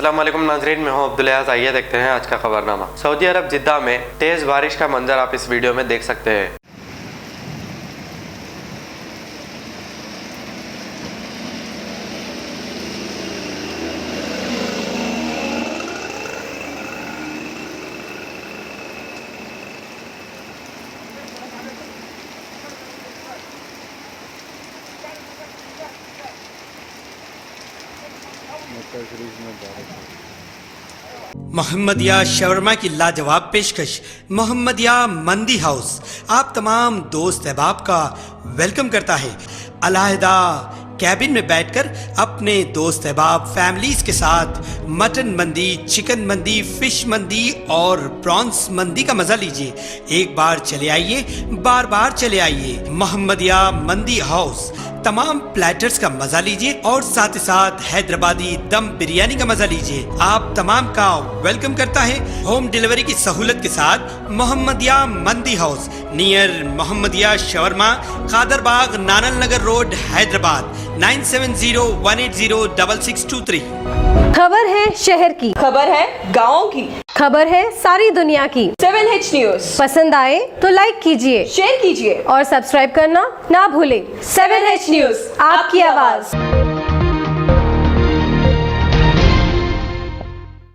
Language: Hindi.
अस्सलाम वालेकुम नाज़रीन, मैं हूं अब्दुल अयाज़। आइए देखते हैं आज का खबरनामा। सऊदी अरब जिद्दा में तेज़ बारिश का मंजर आप इस वीडियो में देख सकते हैं। मोहम्मदिया शवरमा की लाजवाब पेशकश मोहम्मदिया मंदी हाउस आप तमाम दोस्त अहबाब का वेलकम करता है। अलहदा कैबिन में बैठकर अपने दोस्त अहबाब फैमिलीज के साथ मटन मंदी, चिकन मंदी, फिश मंदी और प्रॉन्स मंदी का मजा लीजिए। एक बार चले आइए, बार बार चले आइए। मोहम्मदिया मंदी हाउस तमाम प्लेटर्स का मजा लीजिए और साथ ही साथ हैदराबादी दम बिरयानी का मजा लीजिए। आप तमाम का वेलकम करता है होम डिलीवरी की सहूलत के साथ मोहम्मदिया मंदी house near Mohammadia shawarma, Kadarbagh, नानल नगर रोड, हैदराबाद 9701806623। खबर है शहर की, खबर है गाँव की, खबर है सारी दुनिया की। 7H न्यूज पसंद आए तो लाइक कीजिए, शेयर कीजिए और सब्सक्राइब करना ना भूलें। 7H न्यूज, आपकी आवाज।